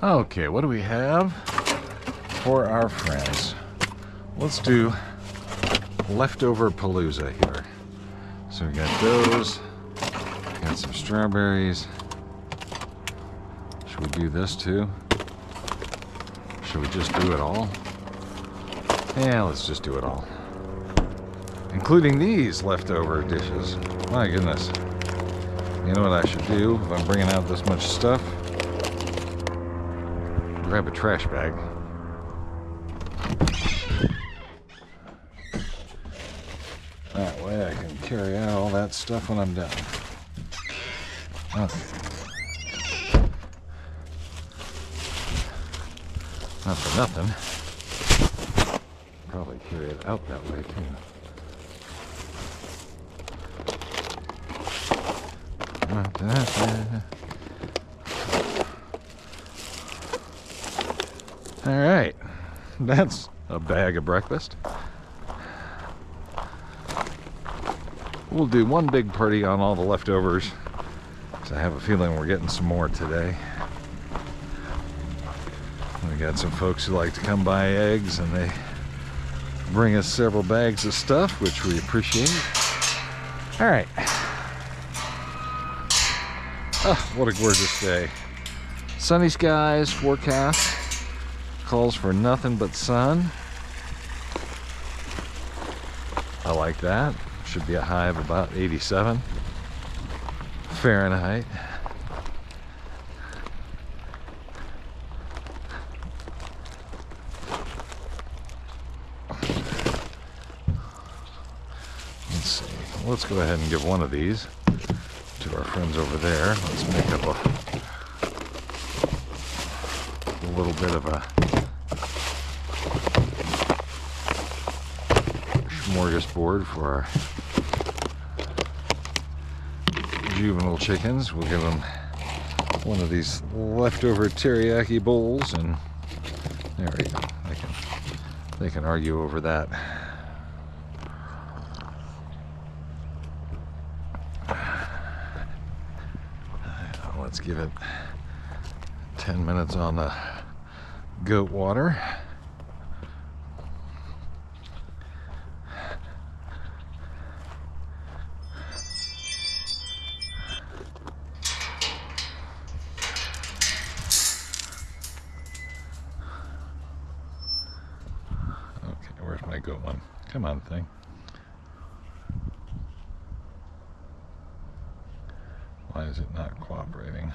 Okay, what do we have for our friends? Let's do leftover palooza here. So we got those, got some strawberries. Should we do this too? Should we just do it all? Yeah, let's just do it all. Including these leftover dishes. My goodness. You know what I should do if I'm bringing out this much stuff? Grab a trash bag. That way I can carry out all that stuff when I'm done. Okay. Not for nothing. Probably carry it out that way too. All right, that's a bag of breakfast. We'll do one big party on all the leftovers, because I have a feeling we're getting some more today. We got some folks who like to come buy eggs, and they bring us several bags of stuff, which we appreciate. All right. Oh, what a gorgeous day. Sunny skies, forecast. Calls for nothing but sun. I like that. Should be a high of about 87 Fahrenheit. Let's see. Let's go ahead and give one of these to our friends over there. Let's make up a little bit of a smorgasbord for our juvenile chickens. We'll give them one of these leftover teriyaki bowls, and there we go. They can argue over that. Let's give it 10 minutes on the goat water. Okay, where's my goat one? Come on, thing. Why is it not cooperating?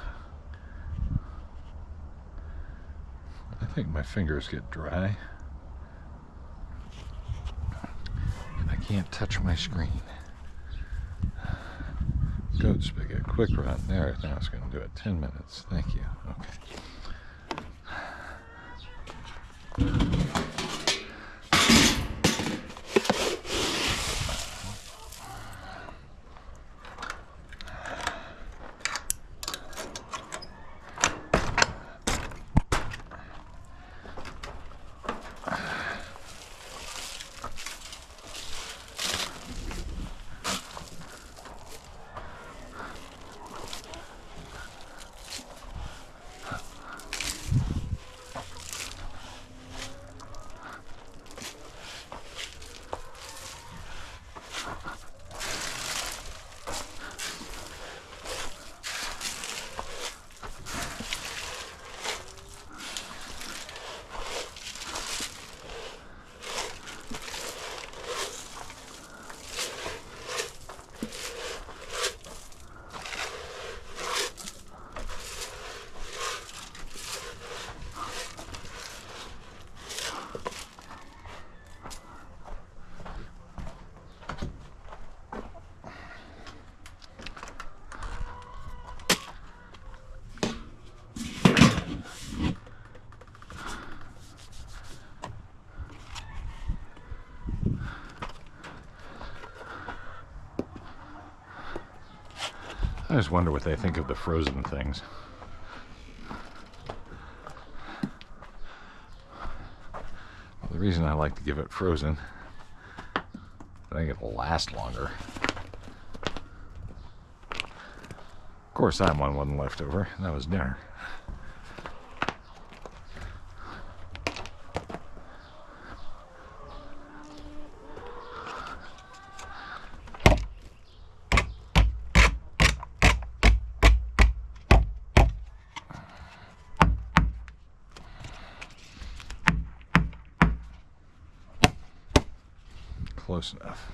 I think my fingers get dry. And I can't touch my screen. Goat spigot, quick run. There, now it's going to do it. 10 minutes. Thank you. Okay. I just wonder what they think of the frozen things. Well, the reason I like to give it frozen, I think it'll last longer. Of course, that one wasn't left over. That was dinner. close enough.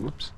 Whoops.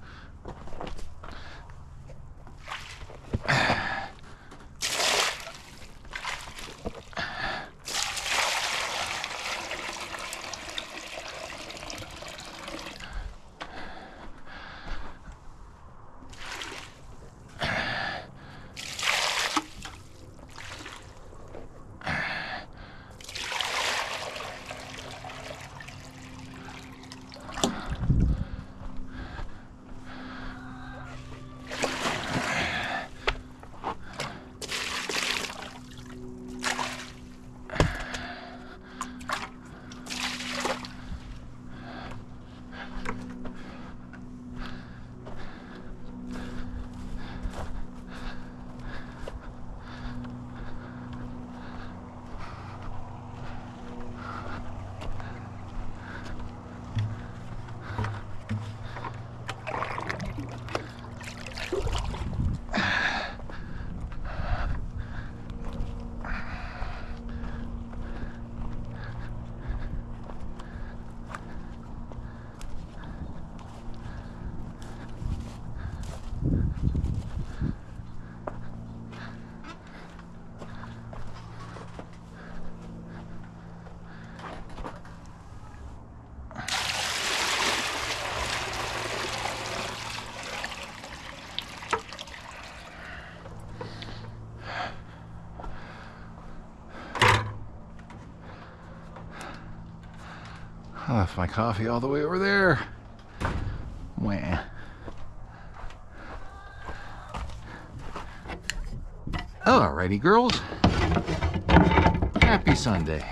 I left my coffee all the way over there. Wah. Alrighty, girls. Happy Sunday.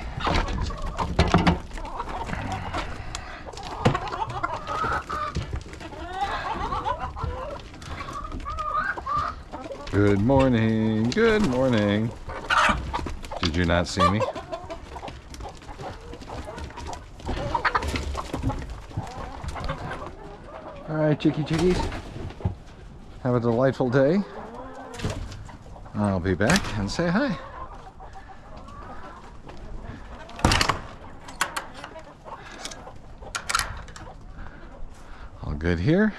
Good morning. Good morning. Did you not see me? Alright, chickies. Have a delightful day. I'll be back and say hi. All good here.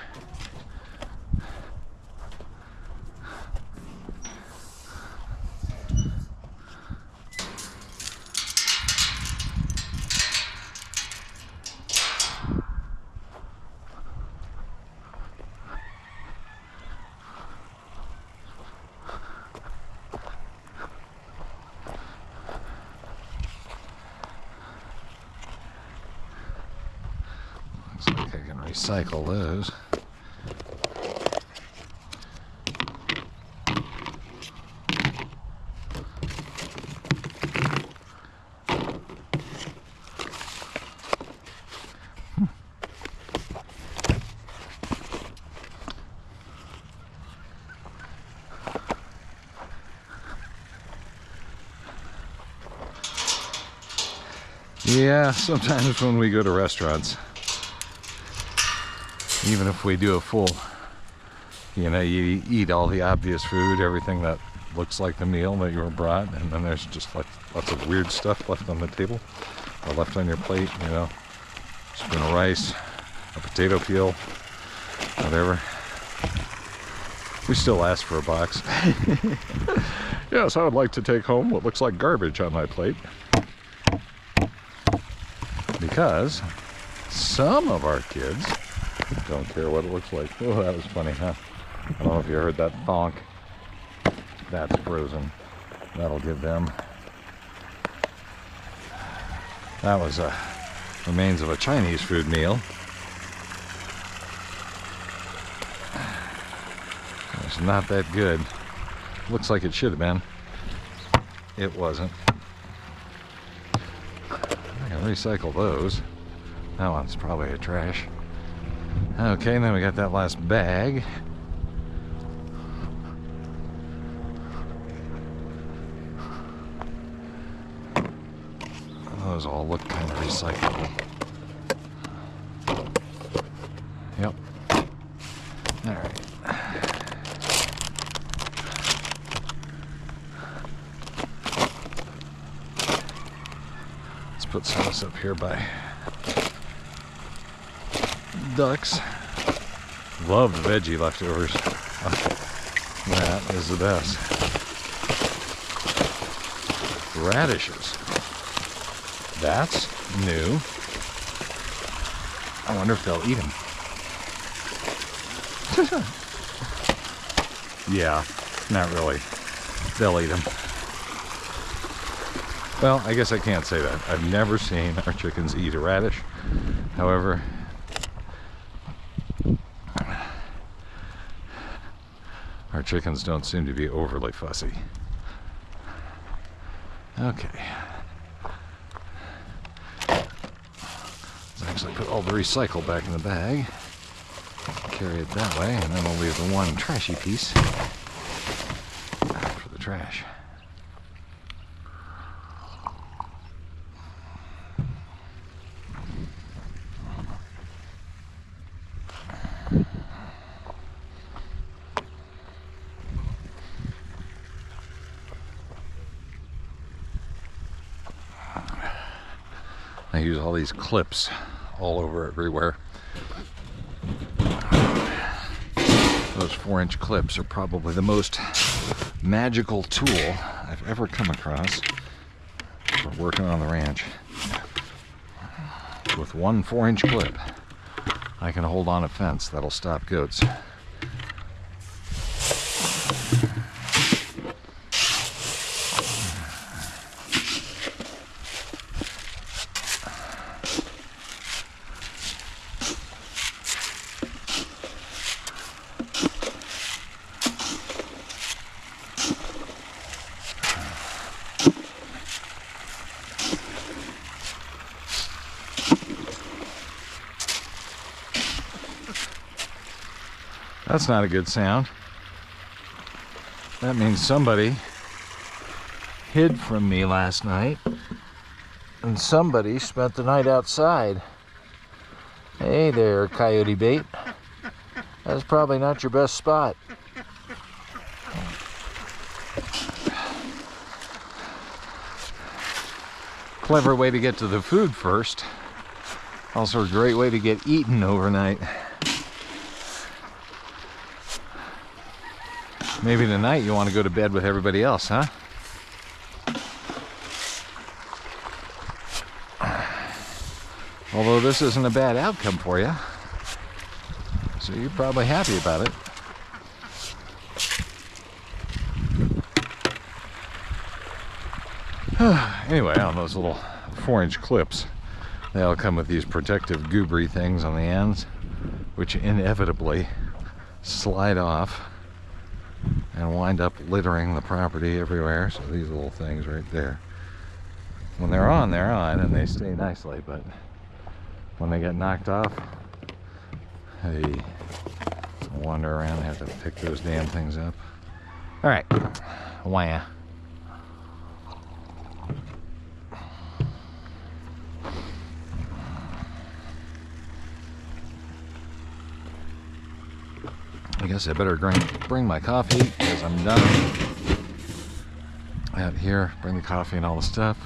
Looks like I can recycle those. Yeah, sometimes when we go to restaurants, even if we do a full, you eat all the obvious food, everything that looks like the meal that you were brought, and then there's just like lots of weird stuff left on the table, or left on your plate, spoon of rice, a potato peel, whatever. We still ask for a box. Yes, I would like to take home what looks like garbage on my plate. Because some of our kids don't care what it looks like. Oh, that was funny, huh? I don't know if you heard that thonk. That's frozen. That'll give them. That was a Remains of a Chinese food meal. It's not that good. Looks like it should have been. It wasn't. I can recycle those. That one's probably a trash. Okay, then we got that last bag. Those all look kind of recyclable. Yep. Alright. Let's put some of this up here by ducks. Love the veggie leftovers. That is the best. Radishes. That's new. I wonder if they'll eat them. Yeah, not really. They'll eat them. Well, I guess I can't say that. I've never seen our chickens eat a radish. However, our chickens don't seem to be overly fussy. Okay. Let's actually put all the recycle back in the bag. Carry it that way, and then we'll leave the one trashy piece for the trash. I use all these clips all over everywhere. Those 4-inch clips are probably the most magical tool I've ever come across for working on the ranch. With one 4-inch clip, I can hold on a fence that'll stop goats. That's not a good sound. That means somebody hid from me last night, and somebody spent the night outside. Hey there, coyote bait. That's probably not your best spot. Clever way to get to the food first. Also a great way to get eaten overnight. Maybe tonight you want to go to bed with everybody else, huh? Although this isn't a bad outcome for you. So you're probably happy about it. Anyway, on those little 4-inch clips, they all come with these protective goobery things on the ends, which inevitably slide off and wind up littering the property everywhere. So these little things right there, when they're on and they stay nicely, but when they get knocked off, they wander around and have to pick those damn things up. All right, wah. I guess I better bring my coffee because I'm done out here. Bring the coffee and all the stuff.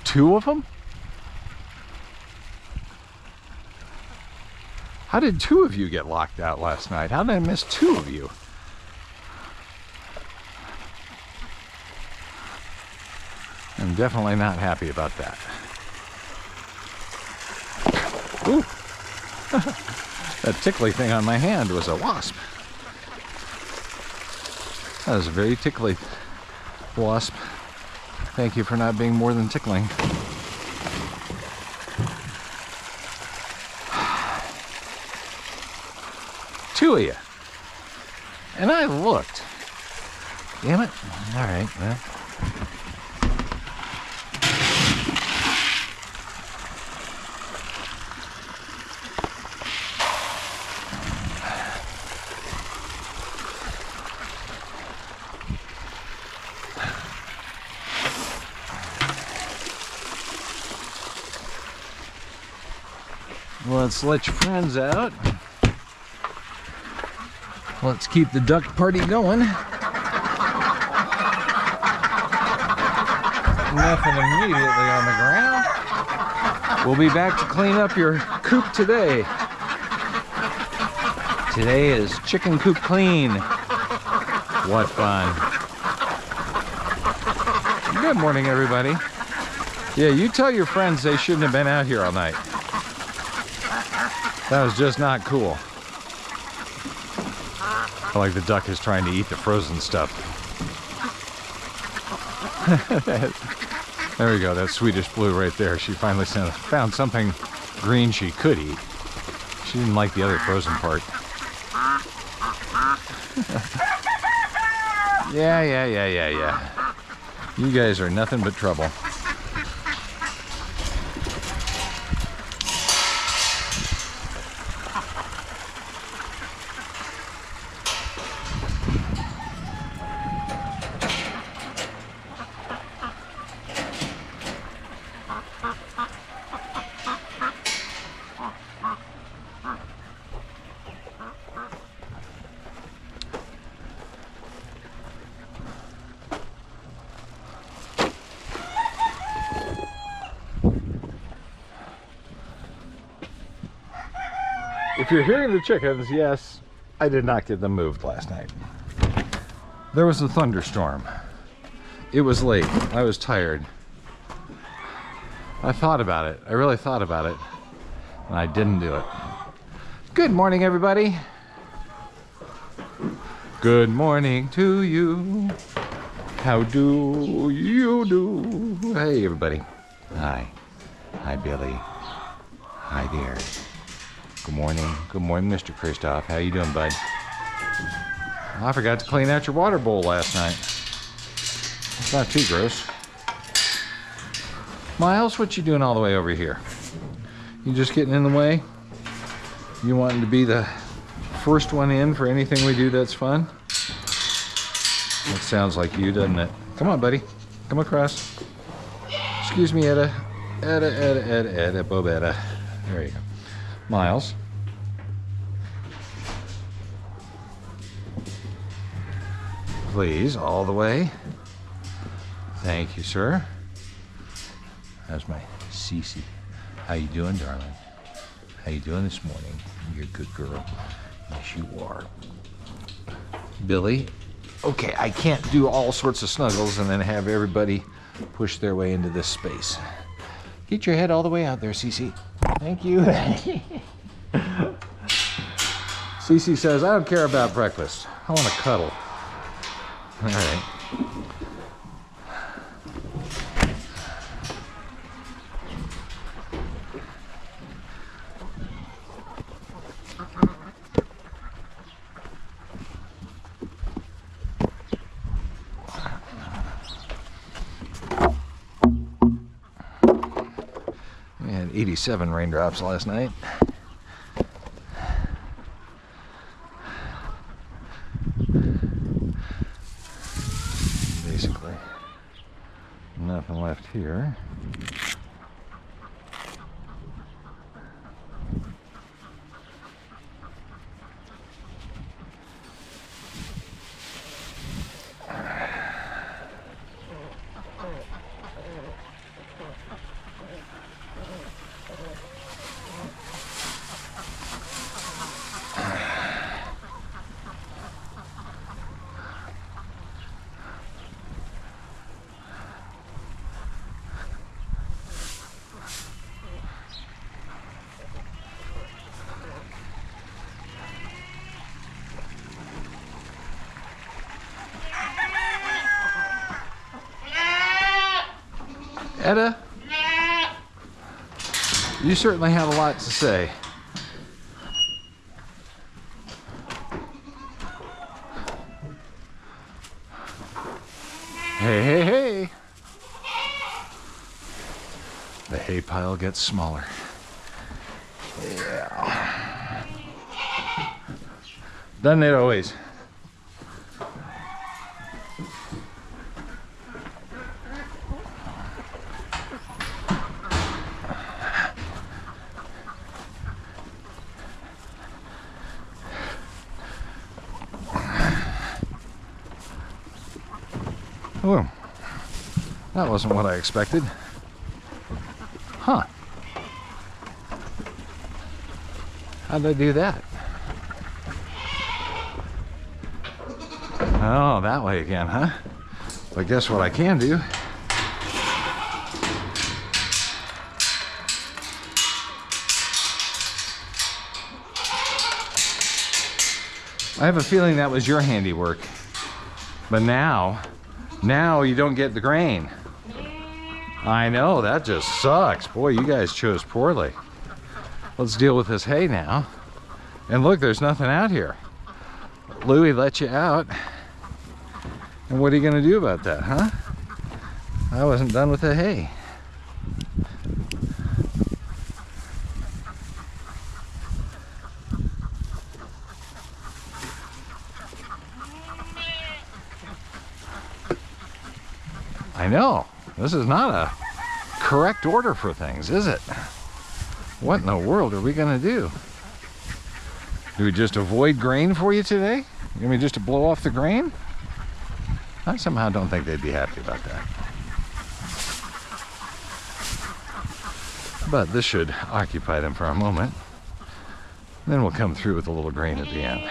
Two of them? How did two of you get locked out last night? How did I miss two of you? I'm definitely not happy about that. Ooh. That tickly thing on my hand was a wasp. That was a very tickly wasp. Thank you for not being more than tickling. Two of you. And I looked. Damn it. All right, well. Let's let your friends out. Let's keep the duck party going. Nothing immediately on the ground. We'll be back to clean up your coop today. Today is chicken coop clean. What fun. Good morning, everybody. Yeah, you tell your friends they shouldn't have been out here all night. That was just not cool. Like the duck is trying to eat the frozen stuff. There we go, that Swedish blue right there. She finally found something green she could eat. She didn't like the other frozen part. Yeah. You guys are nothing but trouble. If you're hearing the chickens, yes, I did not get them moved last night. There was a thunderstorm. It was late. I was tired. I thought about it. I really thought about it. And I didn't do it. Good morning, everybody. Good morning to you. How do you do? Hey, everybody. Hi. Hi, Billy. Hi there. Good morning. Good morning, Mr. Kristoff. How you doing, bud? I forgot to clean out your water bowl last night. It's not too gross. Miles, what you doing all the way over here? You just getting in the way? You wanting to be the first one in for anything we do that's fun? That sounds like you, doesn't it? Come on, buddy. Come across. Excuse me, Etta. Etta, Bobetta. There you go. Miles. Please, all the way. Thank you, sir. How's my Cece? How you doing, darling? How you doing this morning? You're a good girl. Yes, you are. Billy. Okay, I can't do all sorts of snuggles and then have everybody push their way into this space. Get your head all the way out there, Cece. Thank you. Cece says, I don't care about breakfast. I want to cuddle. All right. We had 87 raindrops last night. Basically, nothing left here. Etta, you certainly have a lot to say. Hey, hey, hey. The hay pile gets smaller. Yeah. Doesn't it always? Oh, that wasn't what I expected. Huh. How'd I do that? Oh, that way again, huh? But guess what I can do? I have a feeling that was your handiwork. But now you don't get the grain. I know, that just sucks. Boy, you guys chose poorly. Let's deal with this hay now. And look, there's nothing out here. Louie let you out. And what are you gonna do about that, huh? I wasn't done with the hay. I know, this is not a correct order for things, is it? What in the world are we gonna do? Do we just avoid grain for you today? You want me just to blow off the grain? I somehow don't think they'd be happy about that. But this should occupy them for a moment. Then we'll come through with a little grain at the end.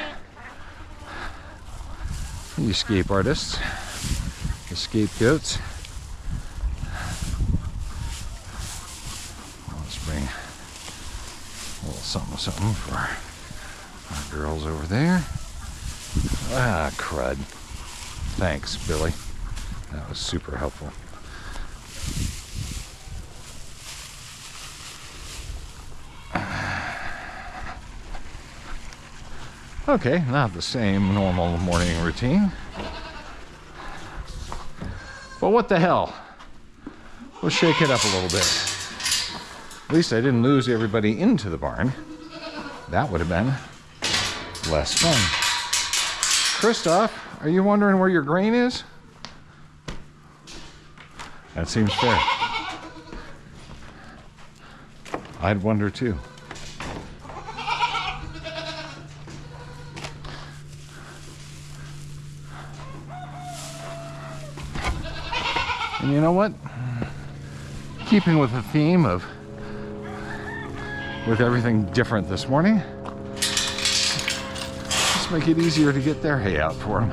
You escape artists, the scapegoats. Let's bring a little something for our girls over there. Ah, crud. Thanks, Billy. That was super helpful. Okay, not the same normal morning routine. But what the hell? We'll shake it up a little bit. At least I didn't lose everybody into the barn. That would have been less fun. Christoph, are you wondering where your grain is? That seems fair. I'd wonder too. And you know what? Keeping with the theme of with everything different this morning, let's make it easier to get their hay out for them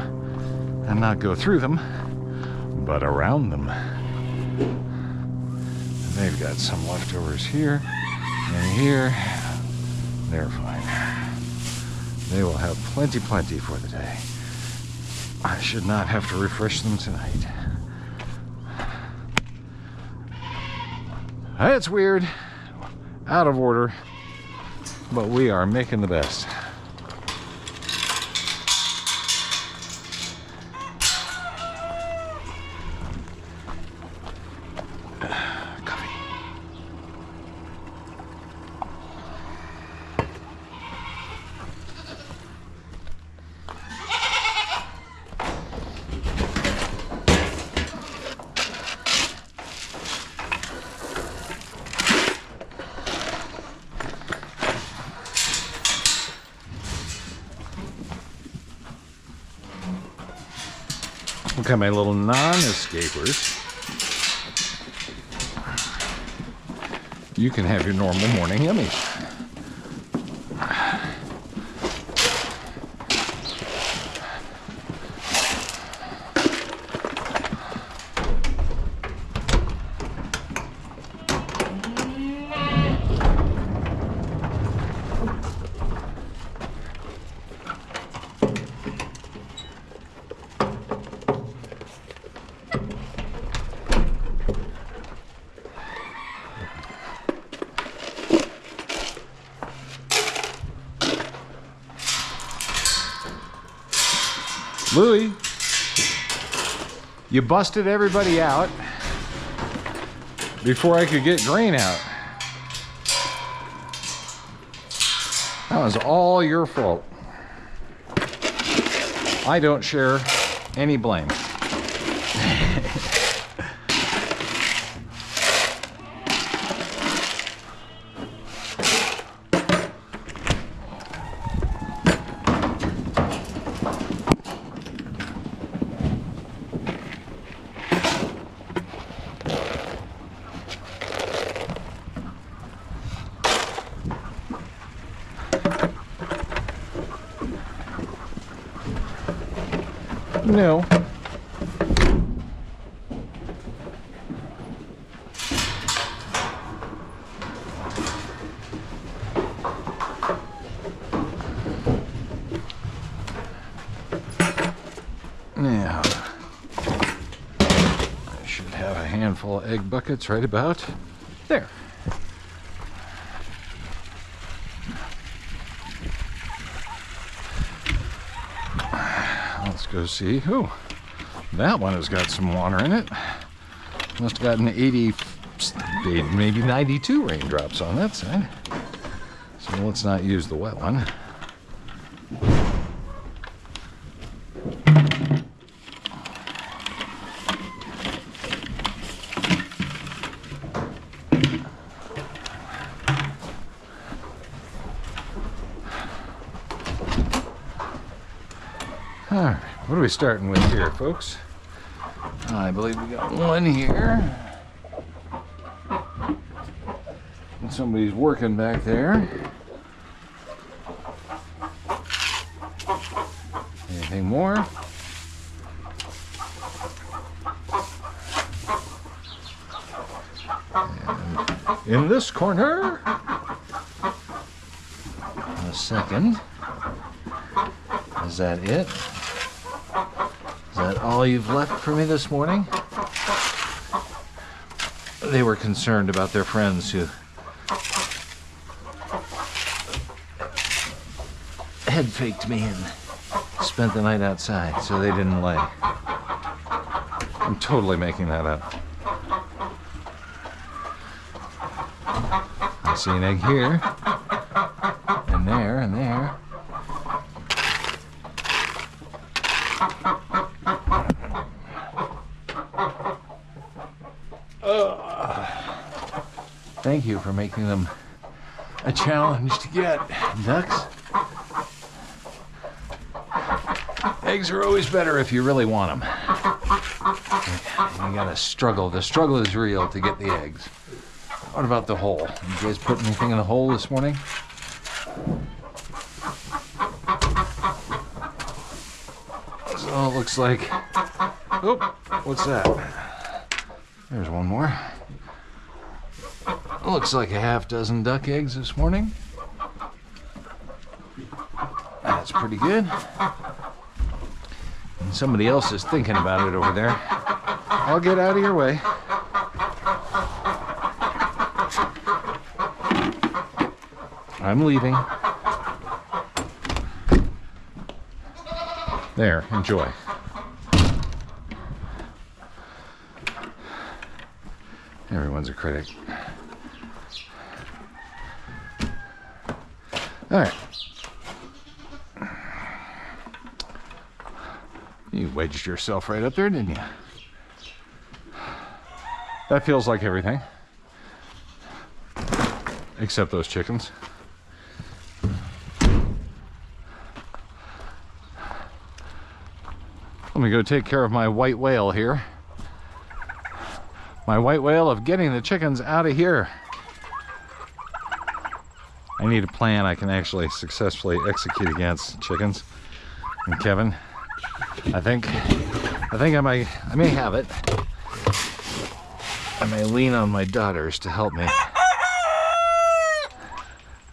and not go through them, but around them. They've got some leftovers here and here. They're fine. They will have plenty for the day. I should not have to refresh them tonight. It's weird, out of order, but we are making the best. Coffee. Look at my little non-escapers. You can have your normal morning yummies. Louie, you busted everybody out before I could get grain out. That was all your fault. I don't share any blame. No. Now, I should have a handful of egg buckets right about there. Let's go see. Ooh, that one has got some water in it. Must have gotten 80, maybe 92 raindrops on that side. So let's not use the wet one. All right, what are we starting with here, folks? I believe we got one here. And somebody's working back there. Anything more? And in this corner, a second. Is that it? Is that all you've left for me this morning? They were concerned about their friends who head faked me and spent the night outside, so they didn't lay. I'm totally making that up. I see an egg here, and there, and there. Thank you for making them a challenge to get, ducks. Eggs are always better if you really want them. You gotta struggle. The struggle is real to get the eggs. What about the hole? You guys put anything in the hole this morning? So it looks like... Oh, what's that? There's one more. Looks like a half dozen duck eggs this morning. That's pretty good. And somebody else is thinking about it over there. I'll get out of your way. I'm leaving. There, enjoy. Everyone's a critic. All right. You wedged yourself right up there, didn't you? That feels like everything. Except those chickens. Let me go take care of my white whale here. My white whale of getting the chickens out of here. I need a plan I can actually successfully execute against chickens. And Kevin, I think I may have it. I may lean on my daughters to help me.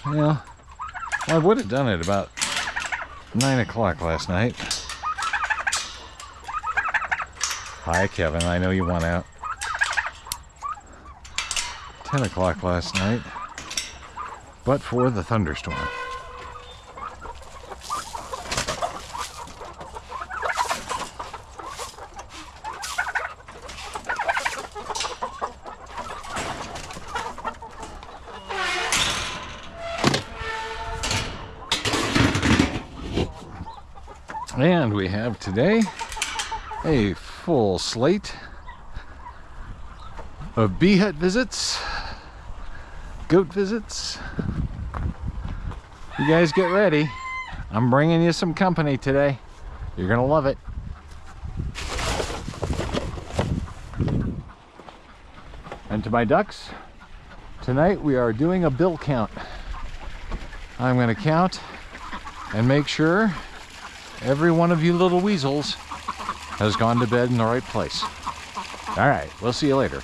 Well, I would have done it about 9 o'clock last night. Hi, Kevin. I know you want out. 10 o'clock last night, but for the thunderstorm. And we have today a full slate of bee hut visits, goat visits. You guys get ready. I'm bringing you some company today. You're gonna love it. And to my ducks, tonight we are doing a bill count. I'm gonna count and make sure every one of you little weasels has gone to bed in the right place. All right, we'll see you later.